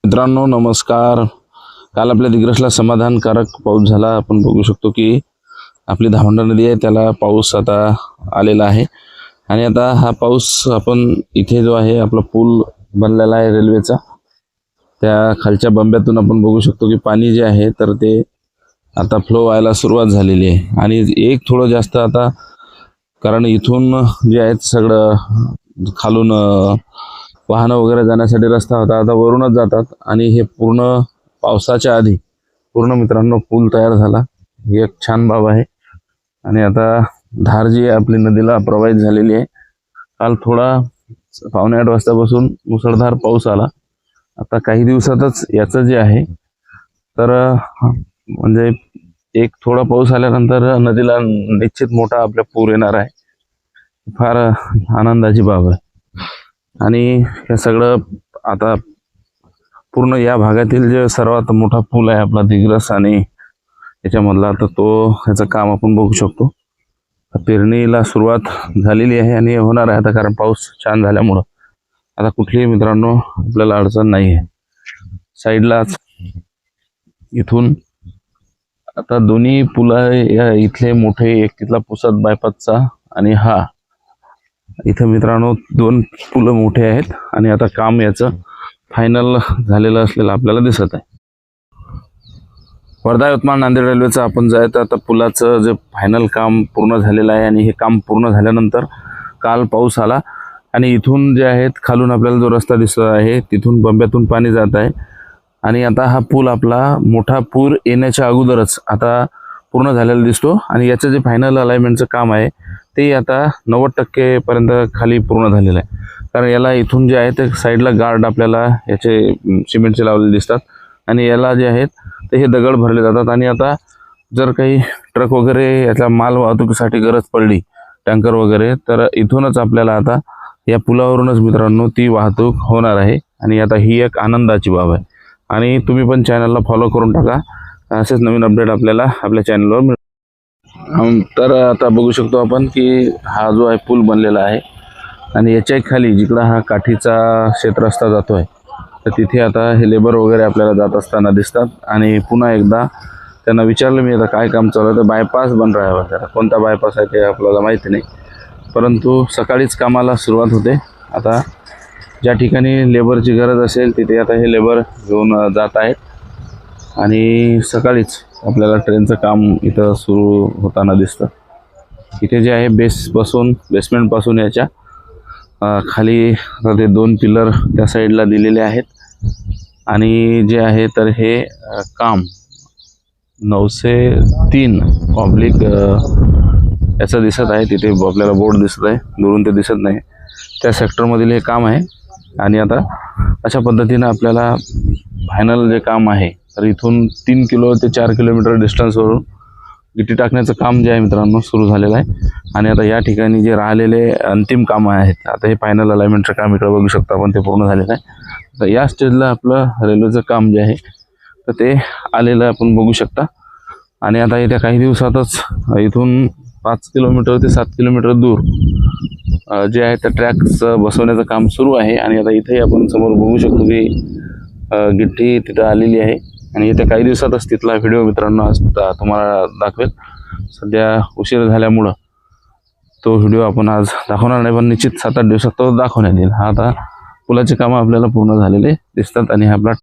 मित्रांनो नमस्कार. काल आपल्या दिग्रसला समाधानकारक पाऊस झाला. आपण बघू शकतो की आपली धावंडा नदी आहे त्याला पाऊस आता आलेला आहे. आणि आता हा पाऊस आपण इथे जो आहे आपला पूल बनलेला आहे रेल्वेचा, त्या खालच्या बंब्यातून आपण बघू शकतो की पाणी जे आहे तर ते आता फ्लो व्हायला सुरुवात झालेली आहे. आणि एक थोडं जास्त आता, कारण इथून जे आहेत सगळं खालून वाहनं वगैरे जाण्यासाठी रस्ता होता, आता वरूनच जातात. आणि हे पूर्ण पावसाच्या आधी पूर्ण मित्रांनो पूल तयार झाला. ही एक छान बाब आहे. आणि आता धार जी आहे आपली नदीला प्रवाहित झालेली आहे. काल थोडा 7:45 वाजतापासून मुसळधार पाऊस आला. आता काही दिवसातच याचं जे आहे तर म्हणजे एक थोडा पाऊस आल्यानंतर नदीला निश्चित मोठा आपल्या पूर येणार आहे. फार आनंदाची बाब आहे. आणि हे सगळं आता पूर्ण या भागातील जे सर्वात मोठा पूल आहे आपला दिग्रस आणि याच्यामधला, तर तो ह्याचं काम आपण बघू शकतो. पेरणीला सुरुवात झालेली आहे आणि होणार आहे आता, कारण पाऊस छान झाल्यामुळं आता कुठलीही मित्रांनो आपल्याला अडचण नाही आहे. साईडलाच इथून आता दोन्ही पुल या इथले मोठे, एक तिथला पुसद बायपासचा आणि हा इथं मित्रांनो 2 पुलं मोठे आहेत. आणि आता काम याचं फायनल झालेलं असलेलं आपल्याला दिसत आहे. वर्धा यवतमाळ नांदेड रेल्वेचं आपण जायचं आता पुलाचं जे फायनल काम पूर्ण झालेलं आहे. आणि हे काम पूर्ण झाल्यानंतर काल पाऊस आला आणि इथून जे आहेत खालून आपल्याला जो रस्ता दिसत आहे तिथून बंब्यातून पाणी जात आहे. आणि आता हा पूल आपला मोठा पूर येण्याच्या अगोदरच आता पूर्ण झालेला दिसतो. आणि याचं जे फायनल अलाइनमेंटचं काम आहे ते आता 90% पर्यंत खाली पूर्ण झालेलं आहे. कारण याला इथून जे आहे ते साईडला गार्ड आपल्याला याचे सिमेंटचे लावलेले दिसतात. आणि याला जे आहेत ते हे दगड भरले जातात. आणि आता जर काही ट्रक वगैरे याचा माल वाहतुकीसाठी गरज पडली, टँकर वगैरे, तर इथूनच आपल्याला आता या पुलावरूनच मित्रांनो ती वाहतूक होणार आहे. आणि आता ही एक आनंदाची बाब आहे. आणि तुम्ही पण चॅनलला फॉलो करून टाका, असेच नवीन अपडेट आपल्याला आपल्या चॅनलवर मिळेल. तर आता बघू शकतो आपण की हा जो आहे पूल बनलेला आहे. आणि याच्या खाली जिकडं हा काठीचा शेतरस्ता जातो आहे तर तिथे आता हे लेबर वगैरे आपल्याला जात असताना दिसतात. आणि पुन्हा एकदा त्यांना विचारलं मी आता काय काम चालू आहे, तर बायपास बन रहा है. त्याला कोणता बायपास आहे ते आपल्याला माहिती नाही, परंतु सकाळीच कामाला सुरुवात होते. आता ज्या ठिकाणी लेबरची गरज असेल तिथे आता हे लेबर घेऊन जात आहेत. आणि सकाळीच आपल्याला ट्रेनचं काम इथं सुरू होताना दिसतं. इथे जे आहे बेसमेंटपासून याच्या खाली ते 2 पिलर त्या साईडला दिलेले आहेत. आणि जे आहे तर हे काम 903 ऑब्लिक याचं दिसत आहे. तिथे आपल्याला बोर्ड दिसत आहे, दुरून ते दिसत नाही, त्या सेक्टरमधील हे काम आहे. आणि आता अशा पद्धतीनं आपल्याला फायनल जे काम आहे तर इथून 3 किलो ते 4 किलोमीटर डिस्टन्सवरून गिट्टी टाकण्याचं काम जे आहे मित्रांनो सुरू झालेलं आहे. आणि आता या ठिकाणी जे राहिलेले अंतिम कामं आहेत, आता हे फायनल अलाइनमेंटचं काम इकडे बघू शकता आपण, ते पूर्ण झालेलं आहे. तर या स्टेजला आपलं रेल्वेचं काम जे आहे तर ते आलेलं आपण बघू शकता. आणि आता येत्या काही दिवसातच इथून 5 किलोमीटर ते 7 किलोमीटर दूर जे आहे त्या ट्रॅक्स बसवण्याचं काम सुरू आहे. आणि आता इथे आपण समोर बघू शकतो की गिट्टी तिथं आलेली आहे. आणि येत्या काही दिवसातच तिथला व्हिडिओ मित्रांनो आज तुम्हाला दाखवेल. सध्या उशीर झाल्यामुळं तो व्हिडिओ आपण आज दाखवणार नाही, पण निश्चित 7-8 दिवसात तो दाखवण्यात येईल. हा आता पुलाचे कामं आपल्याला पूर्ण झालेले दिसतात. आणि हा आपला